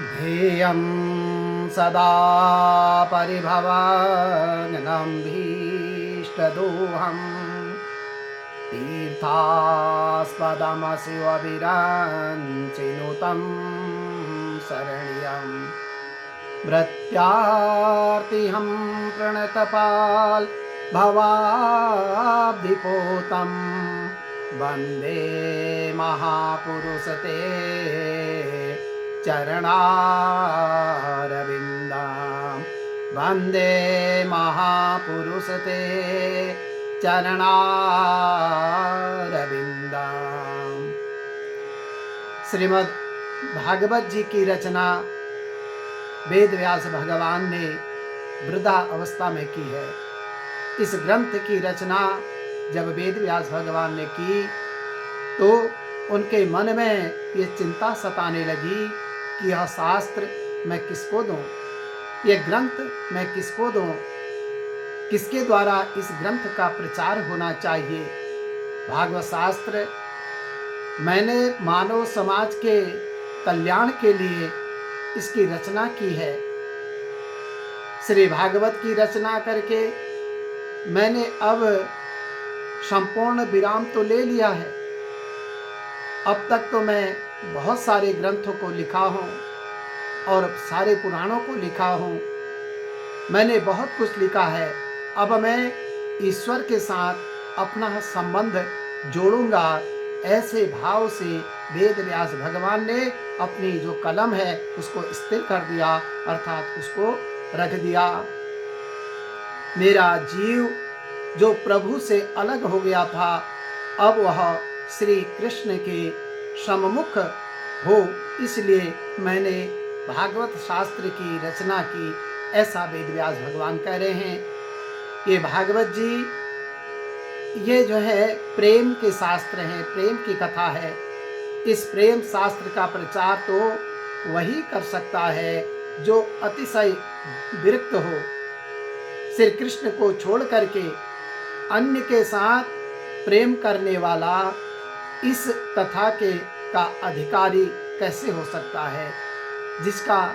ध्येयं सदा परिभवनभीष्टदोहम् तीर्थास्पदमशिवविरञ्चिनुतं शरण्यं भृत्यार्तिहं प्रणतपाल भवाब्धिपोतं वन्दे महापुरुषते चरणारविन्दं वन्दे महापुरुषते चरणारविन्दं। श्रीमद् भागवत जी की रचना वेद व्यास भगवान ने वृद्धा अवस्था में की है। इस ग्रंथ की रचना जब वेद व्यास भगवान ने की तो उनके मन में ये चिंता सताने लगी कि यह शास्त्र मैं किसको दूं, ये ग्रंथ मैं किसको दूं, किसके द्वारा इस ग्रंथ का प्रचार होना चाहिए। भागवत शास्त्र मैंने मानव समाज के कल्याण के लिए इसकी रचना की है। श्री भागवत की रचना करके मैंने अब संपूर्ण विराम तो ले लिया है। अब तक तो मैं बहुत सारे ग्रंथों को लिखा हूँ और सारे पुराणों को लिखा हूँ, मैंने बहुत कुछ लिखा है। अब मैं ईश्वर के साथ अपना संबंध जोड़ूंगा, ऐसे भाव से वेद व्यास भगवान ने अपनी जो कलम है उसको स्थिर कर दिया, अर्थात उसको रख दिया। मेरा जीव जो प्रभु से अलग हो गया था, अब वह श्री कृष्ण के सम्मुख हो, इसलिए मैंने भागवत शास्त्र की रचना की, ऐसा वेद व्यास भगवान कह रहे हैं। ये भागवत जी ये जो है प्रेम के शास्त्र हैं, प्रेम की कथा है। इस प्रेम शास्त्र का प्रचार तो वही कर सकता है जो अतिशय विरक्त हो। श्री कृष्ण को छोड़ करके अन्य के साथ प्रेम करने वाला इस कथा का अधिकारी कैसे हो सकता है। जिसका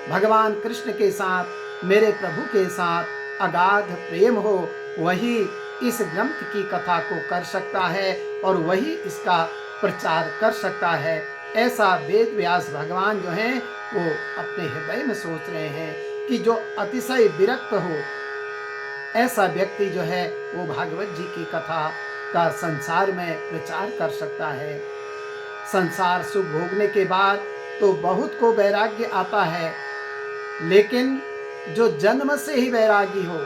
भगवान कृष्ण के साथ, मेरे प्रभु के साथ अगाध प्रेम हो, वही इस ग्रंथ की कथा को कर सकता है और वही इसका प्रचार कर सकता है। ऐसा वेद व्यास भगवान जो हैं वो अपने हृदय में सोच रहे हैं कि जो अतिशय विरक्त हो, ऐसा व्यक्ति जो है वो भागवत जी की कथा का संसार में प्रचार कर सकता है। संसार सुख भोगने के बाद तो बहुत को वैराग्य आता है, लेकिन जो जन्म से ही वैरागी हो,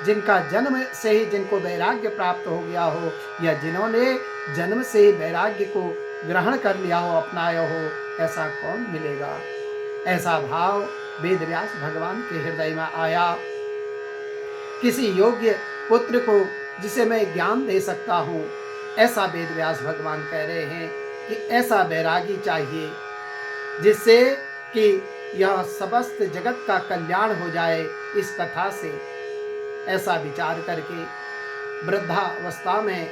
जिनका जन्म से ही जिनको वैराग्य प्राप्त हो गया हो, या जिन्होंने जन्म से ही वैराग्य को ग्रहण कर लिया हो, अपनाया हो, ऐसा कौन मिलेगा। ऐसा भाव वेद व्यास भगवान के हृदय में आया। किसी योग्य पुत्र को जिसे मैं ज्ञान दे सकता हूँ, ऐसा वेद व्यास भगवान कह रहे हैं कि ऐसा वैरागी चाहिए जिससे कि यह समस्त जगत का कल्याण हो जाए इस कथा से। ऐसा विचार करके वृद्धावस्था में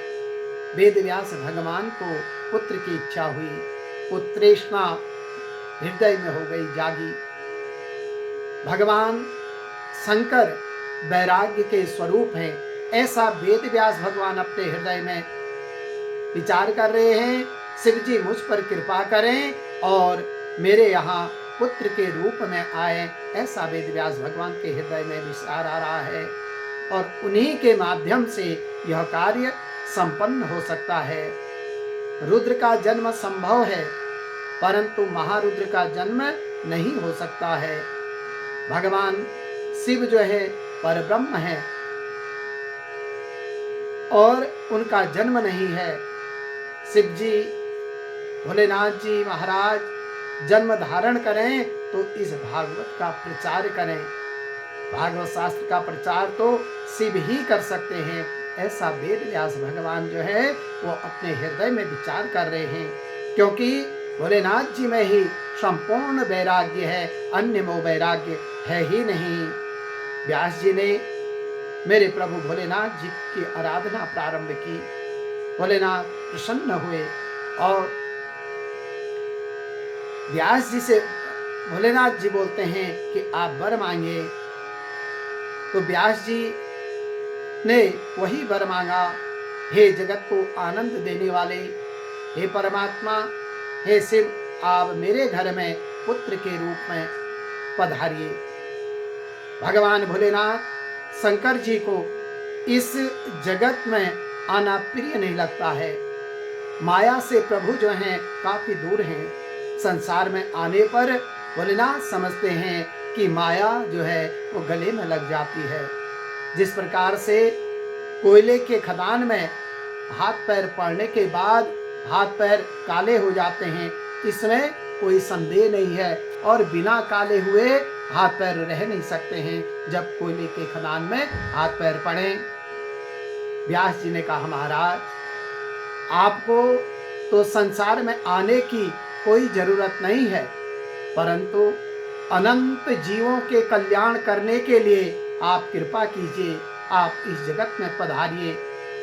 वेद व्यास भगवान को पुत्र की इच्छा हुई। पुत्रेष्णा हृदय में हो गई जागी। भगवान शंकर वैराग्य के स्वरूप हैं, ऐसा वेद व्यास भगवान अपने हृदय में विचार कर रहे हैं। शिव जी मुझ पर कृपा करें और मेरे यहाँ पुत्र के रूप में आए, ऐसा वेद व्यास भगवान के हृदय में विचार आ रहा है और उन्हीं के माध्यम से यह कार्य संपन्न हो सकता है। रुद्र का जन्म संभव है, परंतु महारुद्र का जन्म नहीं हो सकता है। भगवान शिव जो है परब्रह्म है और उनका जन्म नहीं है। शिव जी, भोलेनाथ जी महाराज जन्म धारण करें तो इस भागवत का प्रचार करें। भागवत शास्त्र का प्रचार तो शिव ही कर सकते हैं, ऐसा वेद व्यास भगवान जो है वो अपने हृदय में विचार कर रहे हैं। क्योंकि भोलेनाथ जी में ही संपूर्ण वैराग्य है, अन्य में वैराग्य है ही नहीं। व्यास जी ने मेरे प्रभु भोलेनाथ जी की आराधना प्रारंभ की। भोलेनाथ प्रसन्न हुए और व्यास जी से भोलेनाथ जी बोलते हैं कि आप वर मांगे। तो व्यास जी ने वही वर मांगा, हे जगत को आनंद देने वाले, हे परमात्मा, हे शिव, आप मेरे घर में पुत्र के रूप में पधारिए। भगवान भोलेनाथ शंकर जी को इस जगत में आना प्रिय नहीं लगता है। माया से प्रभु जो हैं काफी दूर हैं। संसार में आने पर भोलेनाथ समझते हैं कि माया जो है वो गले में लग जाती है। जिस प्रकार से कोयले के खदान में हाथ पैर पड़ने के बाद हाथ पैर काले हो जाते हैं, इसमें कोई संदेह नहीं है। और बिना काले हुए हाथ पैर रह नहीं सकते हैं जब कोयले के खदान में हाथ पैर पड़े। व्यास जी ने कहा, महाराज, आपको तो संसार में आने की कोई जरूरत नहीं है, परंतु अनंत जीवों के कल्याण करने के लिए आप कृपा कीजिए, आप इस जगत में पधारिए।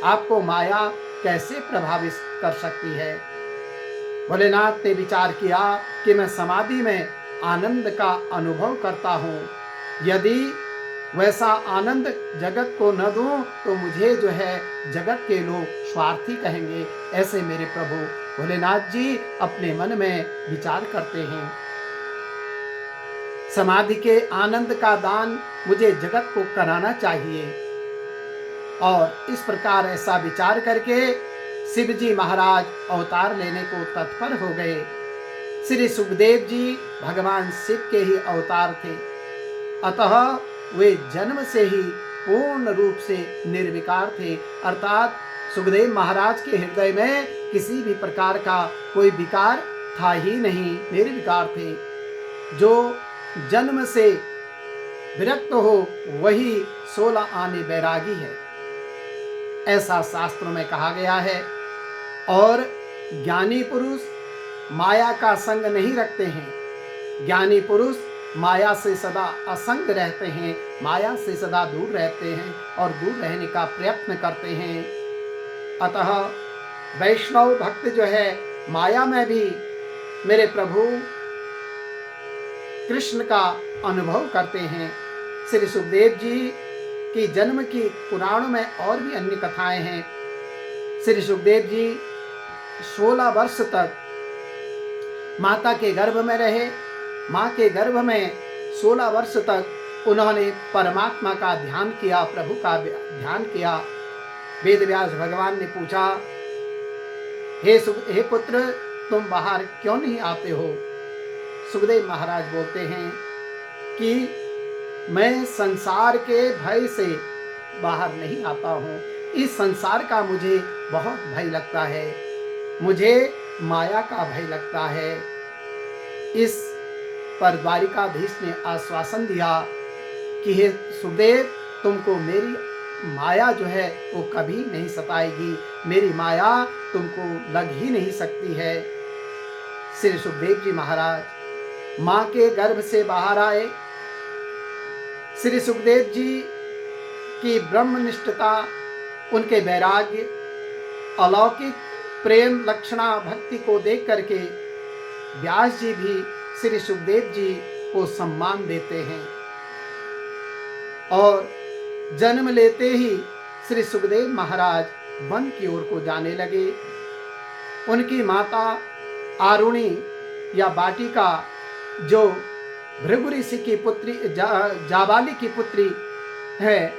आपको माया कैसे प्रभावित कर सकती है? भोलेनाथ ने विचार किया कि मैं समाधि में आनंद का अनुभव करता हूँ, यदि वैसा आनंद जगत को न दूं तो मुझे जो है जगत के लोग स्वार्थी कहेंगे। ऐसे मेरे प्रभु भोलेनाथ जी अपने मन में विचार करते हैं। समाधि के आनंद का दान मुझे जगत को कराना चाहिए। और इस प्रकार ऐसा विचार करके शिव जी महाराज अवतार लेने को तत्पर हो गए। श्री सुखदेव जी भगवान शिव के ही अवतार थे, अतः वे जन्म से ही पूर्ण रूप से निर्विकार थे। अर्थात सुखदेव महाराज के हृदय में किसी भी प्रकार का कोई विकार था ही नहीं, निर्विकार थे। जो जन्म से विरक्त हो वही 16 आने बैरागी है, ऐसा शास्त्रों में कहा गया है। और ज्ञानी पुरुष माया का संग नहीं रखते हैं। ज्ञानी पुरुष माया से सदा असंग रहते हैं, माया से सदा दूर रहते हैं और दूर रहने का प्रयत्न करते हैं। अतः वैष्णव भक्त जो है माया में भी मेरे प्रभु कृष्ण का अनुभव करते हैं। श्री सुखदेव जी की जन्म की पुराणों में और भी अन्य कथाएं हैं। श्री सुखदेव जी 16 वर्ष तक माता के गर्भ में रहे। माँ के गर्भ में 16 वर्ष तक उन्होंने परमात्मा का ध्यान किया, प्रभु का ध्यान किया। वेद व्यास भगवान ने पूछा, हे पुत्र, तुम बाहर क्यों नहीं आते हो? सुखदेव महाराज बोलते हैं कि मैं संसार के भय से बाहर नहीं आता हूँ। इस संसार का मुझे बहुत भय लगता है, मुझे माया का भय लगता है। इस पर द्वारिकाधीश ने आश्वासन दिया कि हे सुखदेव, तुमको मेरी माया जो है वो कभी नहीं सताएगी, मेरी माया तुमको लग ही नहीं सकती है। श्री सुखदेव जी महाराज माँ के गर्भ से बाहर आए। श्री सुखदेव जी की ब्रह्मनिष्ठता, उनके वैराग्य, अलौकिक प्रेम लक्षणा भक्ति को देख करके व्यास जी भी श्री सुखदेव जी को सम्मान देते हैं। और जन्म लेते ही श्री सुखदेव महाराज वन की ओर को जाने लगे। उनकी माता आरुणी या बाटिका, जो भृगु ऋषि की पुत्री जाबाली की पुत्री है,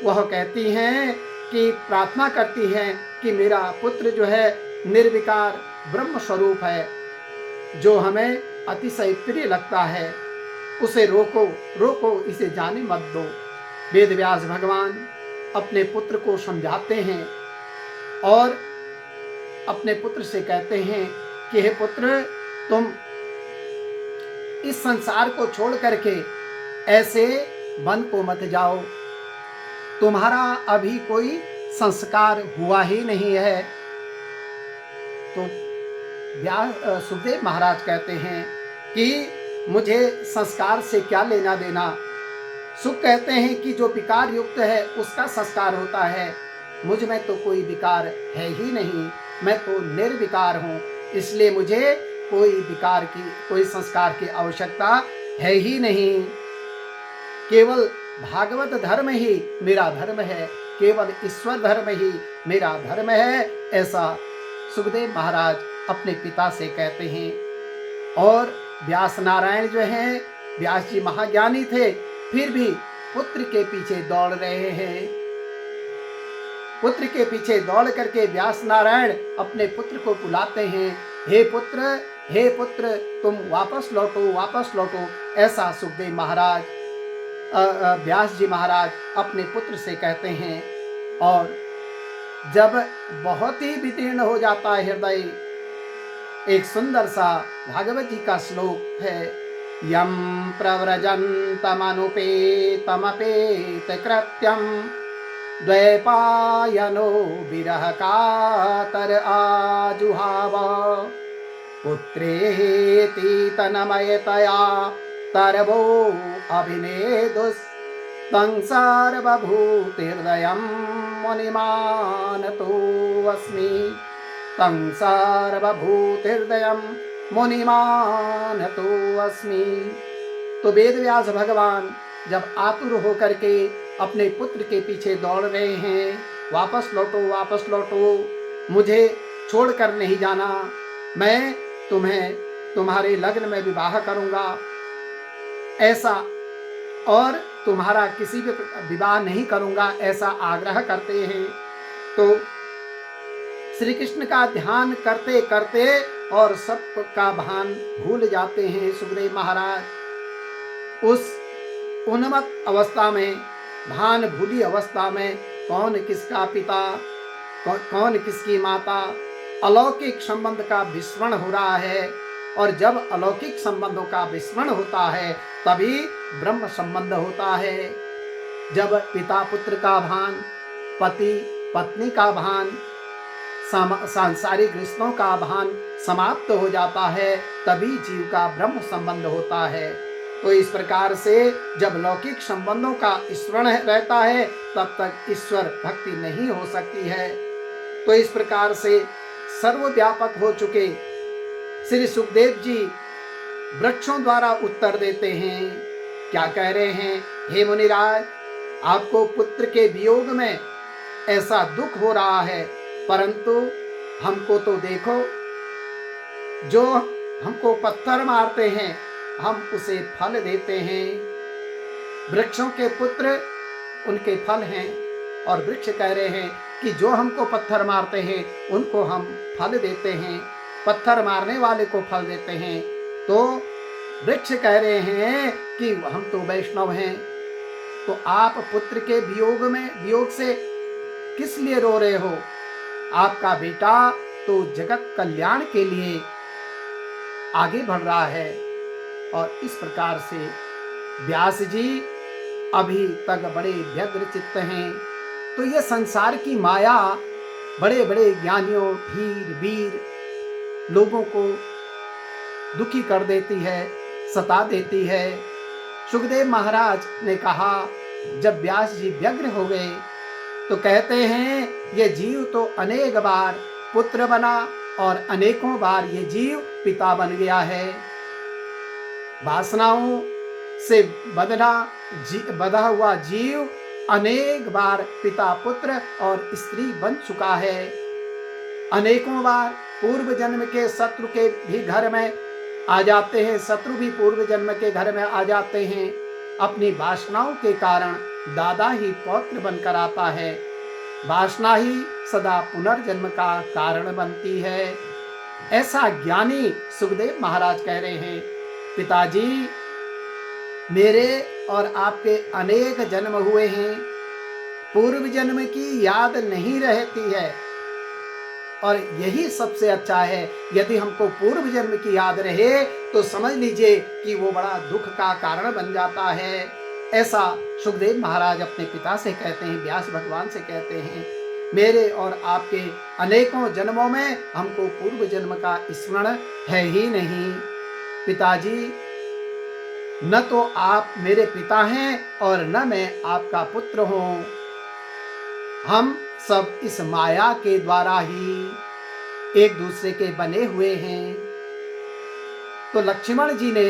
वह कहती हैं कि प्रार्थना करती हैं कि मेरा पुत्र जो है निर्विकार ब्रह्म स्वरूप है, जो हमें अतिशय प्रिय लगता है, उसे रोको रोको, इसे जाने मत दो। वेद व्यास भगवान अपने पुत्र को समझाते हैं और अपने पुत्र से कहते हैं कि हे पुत्र, तुम इस संसार को छोड़ करके ऐसे वन को मत जाओ, तुम्हारा अभी कोई संस्कार हुआ ही नहीं है। तो सुखदेव महाराज कहते हैं कि मुझे संस्कार से क्या लेना देना। सुख कहते हैं कि जो विकार युक्त है उसका संस्कार होता है, मुझ में तो कोई विकार है ही नहीं, मैं तो निर्विकार हूँ, इसलिए मुझे कोई संस्कार की आवश्यकता है ही नहीं। केवल भागवत धर्म ही मेरा धर्म है, केवल ईश्वर धर्म ही मेरा धर्म है, ऐसा सुखदेव महाराज अपने पिता से कहते हैं। और व्यास नारायण जो हैं, व्यास जी महाज्ञानी थे, फिर भी पुत्र के पीछे दौड़ रहे हैं। पुत्र के पीछे दौड़ करके व्यास नारायण अपने पुत्र को बुलाते हैं, हे पुत्र तुम वापस लौटो, ऐसा सुखदेव महाराज व्यास जी महाराज अपने पुत्र से कहते हैं। और जब बहुत ही वितीर्ण हो जाता है हृदय, एक सुंदर सा भागवत जी का श्लोक है, यम प्रव्रजन्तमनुपेतमपेत कृत्यम द्वैपायनो विरह कातर आजुहाव पुत्रेति तन्मयतया तरवो अभिनेदुस् तं सर्वभूतिर्दयं मुनिमानतोऽस्मि, तं सर्वभूतिर्दयं मुनिमानतोऽस्मि। तो वेदव्यास भगवान जब आतुर होकर के अपने पुत्र के पीछे दौड़ रहे हैं, वापस लौटो, मुझे छोड़कर नहीं जाना, मैं तुम्हें तुम्हारे लग्न में विवाह करूंगा ऐसा, और तुम्हारा किसी भी विवाह नहीं करूंगा ऐसा आग्रह करते हैं। तो श्री कृष्ण का ध्यान करते करते और सब का भान भूल जाते हैं सुखदेव महाराज। उस उन्मत्त अवस्था में, भान भूली अवस्था में, कौन किसका पिता, कौन किसकी माता, अलौकिक संबंध का विस्मरण हो रहा है। और जब अलौकिक संबंधों का विस्मरण होता है तभी ब्रह्म संबंध होता है। जब पिता पुत्र का भान, पति पत्नी का भान, सांसारिक रिश्तों का भान समाप्त हो जाता है, तभी जीव का ब्रह्म संबंध होता है। तो इस प्रकार से जब लौकिक संबंधों का स्मरण रहता है तब तक ईश्वर भक्ति नहीं हो सकती है। तो इस प्रकार से सर्वव्यापक हो चुके श्री सुखदेव जी वृक्षों द्वारा उत्तर देते हैं। क्या कह रहे हैं, हे मुनिराज, आपको पुत्र के वियोग में ऐसा दुख हो रहा है, परंतु हमको तो देखो, जो हमको पत्थर मारते हैं हम उसे फल देते हैं। वृक्षों के पुत्र उनके फल हैं, और वृक्ष कह रहे हैं कि जो हमको पत्थर मारते हैं उनको हम फल देते हैं, पत्थर मारने वाले को फल देते हैं। तो वृक्ष कह रहे हैं कि हम तो वैष्णव हैं, तो आप पुत्र के वियोग से किस लिए रो रहे हो? आपका बेटा तो जगत कल्याण के लिए आगे बढ़ रहा है। और इस प्रकार से व्यास जी अभी तक बड़े व्यग्र चित्त हैं। तो ये संसार की माया बड़े बड़े ज्ञानियों, धीर वीर लोगों को दुखी कर देती है, सता देती है। सुखदेव महाराज ने कहा, जब व्यास जी व्यग्र हो गए तो कहते हैं, ये जीव तो अनेक बार पुत्र बना और अनेकों बार ये जीव पिता बन गया है। वासनाओं से बंधा हुआ जीव अनेक बार पिता पुत्र और स्त्री बन चुका है। अनेकों बार पूर्व जन्म के शत्रु के भी घर में आ जाते हैं, शत्रु भी पूर्व जन्म के घर में आ जाते हैं। अपनी वासनाओं के कारण दादा ही पौत्र बनकर आता है। वासना ही सदा पुनर्जन्म का कारण बनती है। ऐसा ज्ञानी सुखदेव महाराज कह रहे हैं, पिताजी मेरे और आपके अनेक जन्म हुए हैं, पूर्व जन्म की याद नहीं रहती है, और यही सबसे अच्छा है। यदि हमको पूर्व जन्म की याद रहे तो समझ लीजिए कि वो बड़ा दुख का कारण बन जाता है। ऐसा सुखदेव महाराज अपने पिता से कहते हैं, व्यास भगवान से कहते हैं, मेरे और आपके अनेकों जन्मों में हमको पूर्व जन्म का स्मरण है ही नहीं। पिताजी, न तो आप मेरे पिता हैं और न मैं आपका पुत्र हूं। हम सब इस माया के द्वारा ही एक दूसरे के बने हुए हैं। तो लक्ष्मण जी ने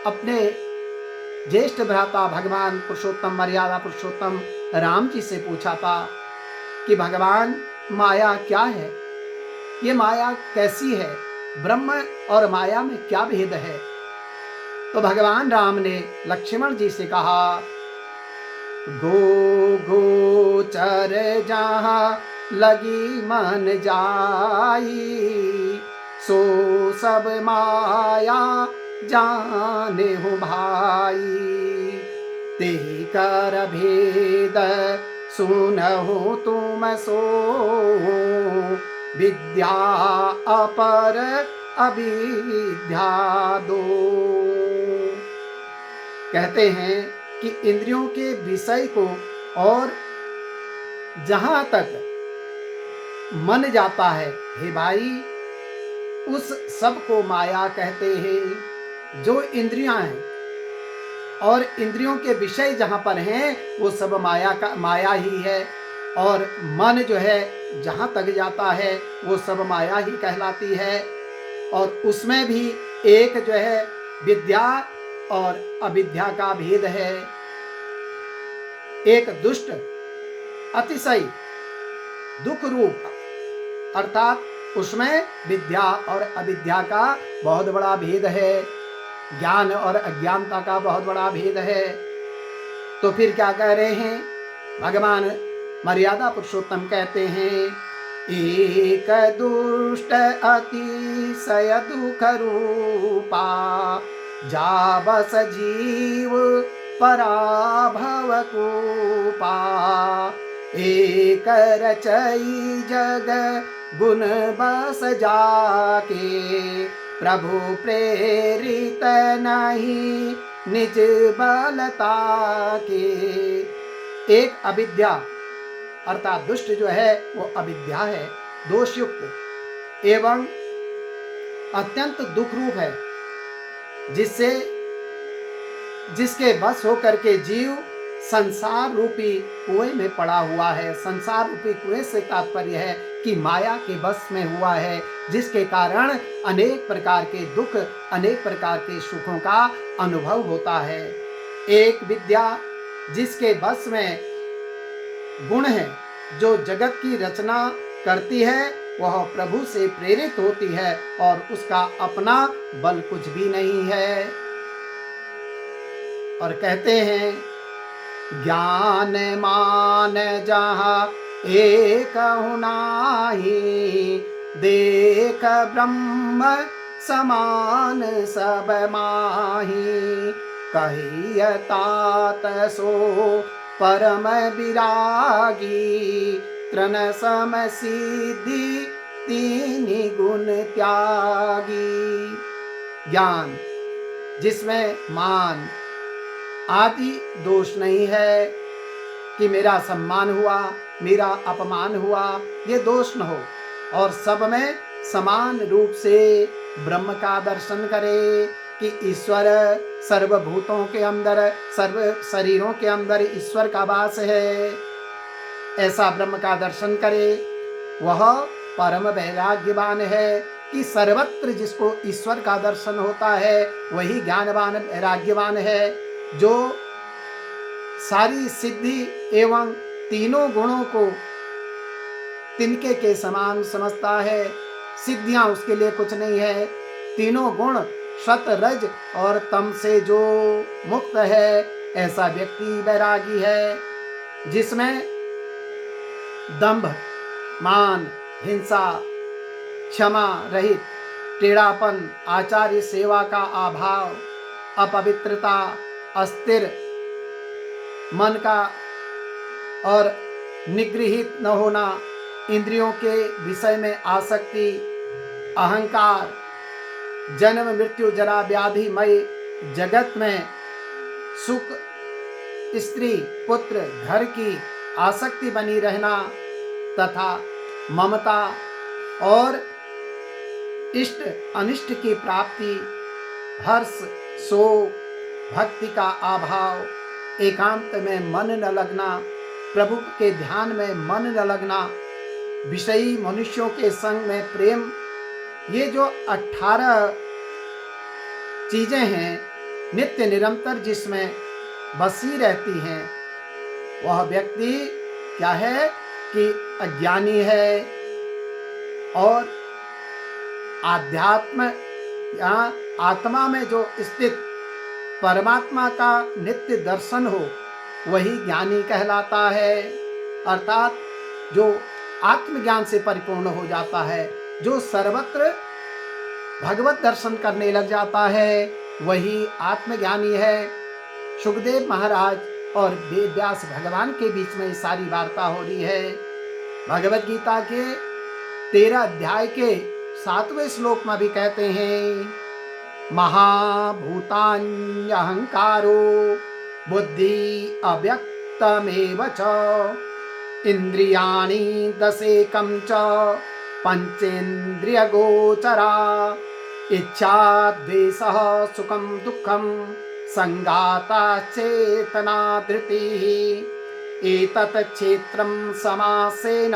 अपने ज्येष्ठ भ्राता भगवान पुरुषोत्तम, मर्यादा पुरुषोत्तम राम जी से पूछा था कि भगवान, माया क्या है? ये माया कैसी है? ब्रह्म और माया में क्या भेद है? तो भगवान राम ने लक्ष्मण जी से कहा, गो गोचर जहाँ लगी मन जाई, सो सब माया जाने हो भाई। ते कर भेद सुनहु तुम सो, विद्या अपर अविद्या दो। कहते हैं कि इंद्रियों के विषय को और जहां तक मन जाता है, हे भाई, उस सब को माया कहते हैं। जो इंद्रियां हैं और इंद्रियों के विषय जहां पर हैं वो सब माया ही है। और मन जो है जहां तक जाता है वो सब माया ही कहलाती है। और उसमें भी एक जो है विद्या और अविद्या का भेद है। एक दुष्ट अतिशय दुख रूप, अर्थात उसमें विद्या और अविद्या का बहुत बड़ा भेद है। ज्ञान और अज्ञानता का बहुत बड़ा भेद है। तो फिर क्या कह रहे हैं भगवान मर्यादा पुरुषोत्तम? कहते हैं, एक दुष्ट अतिशय दुख रूपा, जा बस जीव पराभव कूपा। एक रचई जग गुण बस जाके, प्रभु प्रेरित नहीं निज बलता के। एक अविद्या अर्थात दुष्ट जो है वो अविद्या है, दोषयुक्त एवं अत्यंत दुख रूप है, जिसके बस होकर के जीव संसार रूपी कुएं में पड़ा हुआ है। संसार रूपी कुएं से तात्पर्य है कि माया के बस में हुआ है, जिसके कारण अनेक प्रकार के दुख, अनेक प्रकार के सुखों का अनुभव होता है। एक विद्या जिसके बस में गुण है, जो जगत की रचना करती है, वह प्रभु से प्रेरित होती है और उसका अपना बल कुछ भी नहीं है। और कहते हैं, ज्ञान मान जहाँ एक नाहि, देख ब्रह्म समान सब माही। कहिय तात सो परम विरागी, तृण सम सिद्धि तीन गुण त्यागी। ज्ञान जिसमें मान आदि दोष नहीं है कि मेरा सम्मान हुआ, मेरा अपमान हुआ, ये दोष न हो, और सब में समान रूप से ब्रह्म का दर्शन करे कि ईश्वर सर्वभूतों के अंदर, सर्व शरीरों के अंदर ईश्वर का वास है। ऐसा ब्रह्म का दर्शन करे, वह परम वैराग्यवान है कि सर्वत्र जिसको ईश्वर का दर्शन होता है वही ज्ञानवान वैराग्यवान है, जो सारी सिद्धि एवं तीनों गुणों को तिनके के समान समझता है। सिद्धियां उसके लिए कुछ नहीं है। तीनों गुण सत, रज और तम से जो मुक्त है, ऐसा व्यक्ति वैरागी है, जिसमें दंभ, मान, हिंसा, क्षमा रहित, टेढ़ापन, आचार्य सेवा का अभाव, अपवित्रता, अस्थिर मन का और निगृहित न होना, इंद्रियों के विषय में आसक्ति, अहंकार, जन्म मृत्यु जरा व्याधि मय जगत में सुख, स्त्री पुत्र घर की आसक्ति बनी रहना तथा ममता और इष्ट अनिष्ट की प्राप्ति, हर्ष, शोक, भक्ति का अभाव, एकांत में मन न लगना, प्रभु के ध्यान में मन न लगना, विषयी मनुष्यों के संग में प्रेम, ये जो 18 चीजें हैं नित्य निरंतर जिसमें बसी रहती हैं, वह व्यक्ति क्या है कि अज्ञानी है। और आध्यात्म या आत्मा में जो स्थित परमात्मा का नित्य दर्शन हो, वही ज्ञानी कहलाता है। अर्थात जो आत्मज्ञान से परिपूर्ण हो जाता है, जो सर्वत्र भगवत दर्शन करने लग जाता है, वही आत्मज्ञानी है। सुखदेव महाराज और वेद व्यास भगवान के बीच में सारी वार्ता हो रही है। भगवत गीता के 13 अध्याय के 7वें श्लोक में भी कहते हैं, महाभूतान्यहंकारो बुद्धि अव्यक्तमेव च इंद्रियाणि दशेकं च पंचेन्द्रियगोचरा इच्छा द्वेषः सुखं दुःखं संगाता चेतना धृतिः एतत् क्षेत्रं समासेन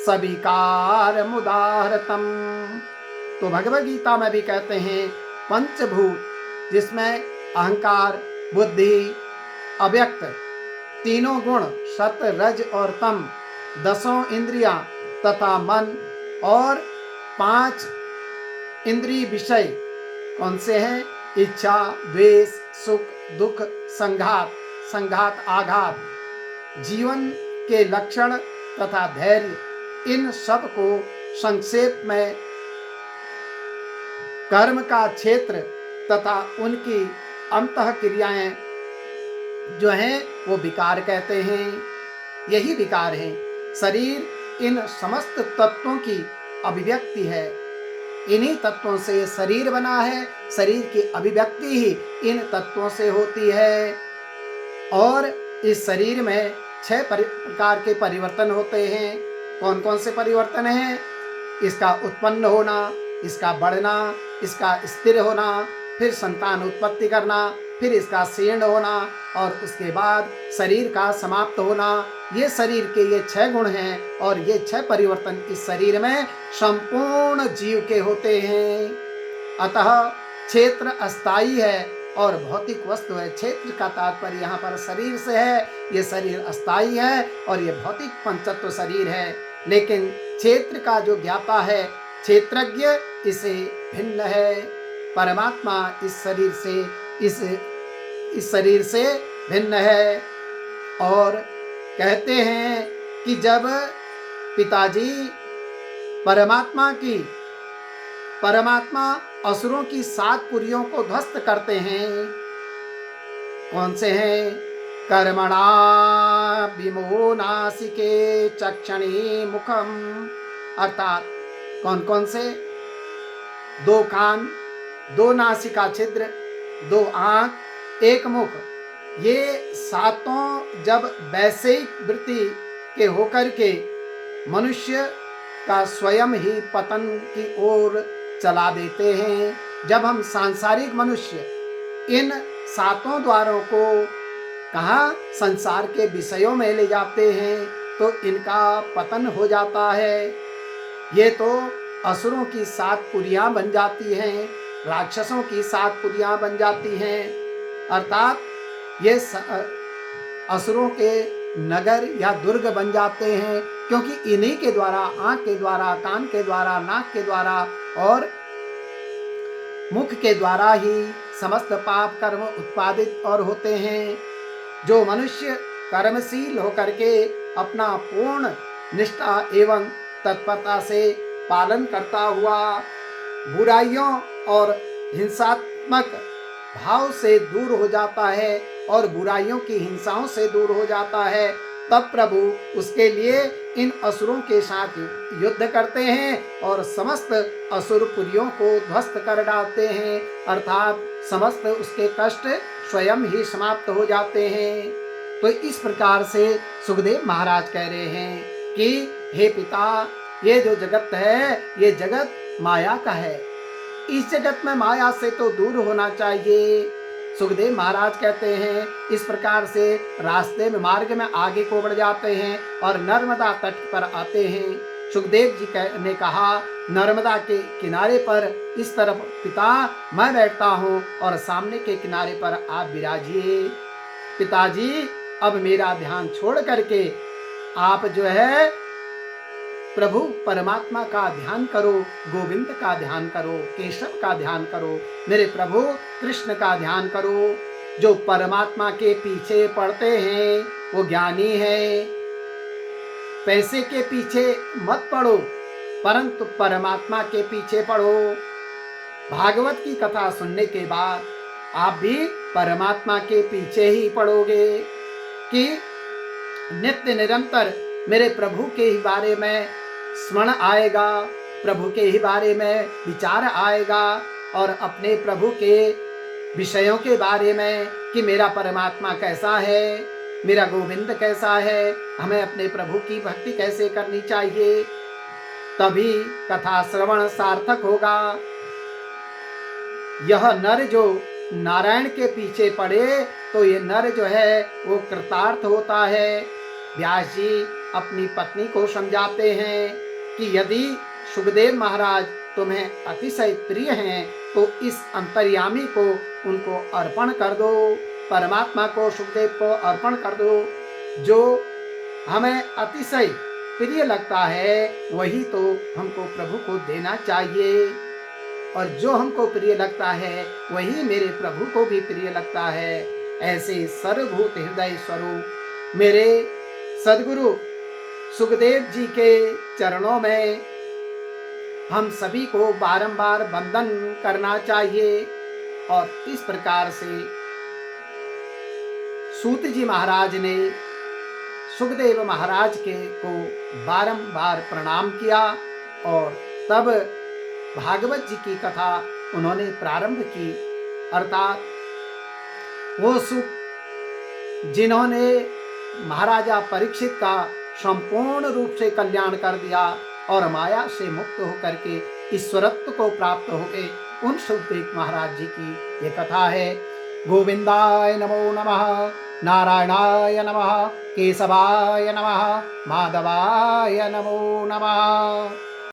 सविकारमुदाहृतम्। तो भगवद गीता में भी कहते हैं पंचभूत, जिसमें अहंकार, बुद्धि, अव्यक्त, तीनों गुण सत रज और तम, 10 इंद्रियां तथा मन और 5 इंद्रिय विषय कौन से हैं? इच्छा, द्वेष, सुख, दुख, संघात, आघात, जीवन के लक्षण तथा धैर्य, इन सब को संक्षेप में कर्म का क्षेत्र तथा उनकी अंतः क्रियाएं जो हैं वो विकार कहते हैं। यही विकार हैं। शरीर इन समस्त तत्वों की अभिव्यक्ति है। इन्हीं तत्वों से शरीर बना है। शरीर की अभिव्यक्ति ही इन तत्वों से होती है। और इस शरीर में 6 प्रकार के परिवर्तन होते हैं। कौन कौन से परिवर्तन हैं? इसका उत्पन्न होना, इसका बढ़ना, इसका स्थिर होना, फिर संतान उत्पत्ति करना, फिर इसका क्षीण होना और उसके बाद शरीर का समाप्त होना। ये शरीर के ये 6 गुण हैं और ये 6 परिवर्तन इस शरीर में संपूर्ण जीव के होते हैं। अतः क्षेत्र अस्थायी है और भौतिक वस्तु है। क्षेत्र का तात्पर्य यहाँ पर शरीर से है। ये शरीर अस्थायी है और ये भौतिक पंचतत्व शरीर है। लेकिन क्षेत्र का जो ज्ञाता है, क्षेत्रज्ञ, इसे भिन्न है। परमात्मा इस शरीर से भिन्न है। और कहते हैं कि जब पिताजी परमात्मा असुरों की 7 पुरियों को ध्वस्त करते हैं। कौन से हैं? कर्मणा विमो नासिके चक्षणी मुखम, अर्थात कौन कौन से? 2 कान, 2 नासिका छिद्र, 2 आंख, 1 मुख। ये 7 जब वैश्विक वृत्ति के होकर के मनुष्य का स्वयं ही पतन की ओर चला देते हैं। जब हम सांसारिक मनुष्य इन 7 द्वारों को कहाँ संसार के विषयों में ले जाते हैं तो इनका पतन हो जाता है। ये तो असुरों की 7 पुरियां बन जाती हैं, राक्षसों की 7 पुरियां बन जाती हैं। अर्थात ये असुरों के नगर या दुर्ग बन जाते हैं, क्योंकि इन्हीं के द्वारा, आंख के द्वारा, कान के द्वारा, नाक के द्वारा और मुख के द्वारा ही समस्त पाप कर्म उत्पादित और होते हैं। जो मनुष्य कर्मशील होकर के अपना पूर्ण निष्ठा एवं तत्परता से पालन करता हुआ बुराइयों और हिंसात्मक भाव से दूर हो जाता है और बुराइयों की हिंसाओं से दूर हो जाता है, तब प्रभु उसके लिए इन असुरों के साथ युद्ध करते हैं और समस्त असुरपुरियों को ध्वस्त कर डालते हैं। अर्थात समस्त उसके कष्ट स्वयं ही समाप्त हो जाते हैं। तो इस प्रकार से सुखदेव महाराज कह रहे हैं कि हे पिता, ये जो जगत है, ये जगत माया का है। इस जगत में माया से तो दूर होना चाहिए। सुखदेव महाराज कहते हैं इस प्रकार से रास्ते में, मार्ग में आगे को बढ़ जाते हैं और नर्मदा तट पर आते हैं। सुखदेव जी ने कहा, नर्मदा के किनारे पर इस तरफ पिता मैं बैठता हूँ और सामने के किनारे पर आप विराजिए। पिताजी, अब मेरा ध्यान छोड़ करके आप जो है प्रभु परमात्मा का ध्यान करो, गोविंद का ध्यान करो, केशव का ध्यान करो, मेरे प्रभु कृष्ण का ध्यान करो। जो परमात्मा के पीछे पड़ते हैं वो ज्ञानी है। पैसे के पीछे मत पड़ो, परंतु परमात्मा के पीछे पड़ो। भागवत की कथा सुनने के बाद आप भी परमात्मा के पीछे ही पड़ोगे कि नित्य निरंतर मेरे प्रभु के ही बारे में स्मरण आएगा, प्रभु के ही बारे में विचार आएगा और अपने प्रभु के विषयों के बारे में कि मेरा परमात्मा कैसा है, मेरा गोविंद कैसा है, हमें अपने प्रभु की भक्ति कैसे करनी चाहिए, तभी कथा श्रवण सार्थक होगा। यह नर जो नारायण के पीछे पड़े तो ये नर जो है वो कृतार्थ होता है। व्यास जी अपनी पत्नी को समझाते हैं कि यदि सुखदेव महाराज तुम्हें अतिशय प्रिय हैं तो इस अंतर्यामी को उनको अर्पण कर दो, परमात्मा को सुखदेव को अर्पण कर दो। जो हमें अतिशय प्रिय लगता है वही तो हमको प्रभु को देना चाहिए, और जो हमको प्रिय लगता है वही मेरे प्रभु को भी प्रिय लगता है। ऐसे सर्वभूत हृदय स्वरूप मेरे सद्गुरु सुखदेव जी के चरणों में हम सभी को बारंबार वंदन करना चाहिए। और इस प्रकार से सूत जी महाराज ने सुखदेव महाराज के को बारंबार प्रणाम किया और तब भागवत जी की कथा उन्होंने प्रारंभ की। अर्थात वो सुख जिन्होंने महाराजा परीक्षित का संपूर्ण रूप से कल्याण कर दिया और माया से मुक्त होकर के ईश्वरत्व को प्राप्त हो गए, उन सुखदेव महाराज जी की ये कथा है। गोविंदाय नमो नमः, नारायणाय नमः, केशवाय नमः, माधवाय नमो नमः।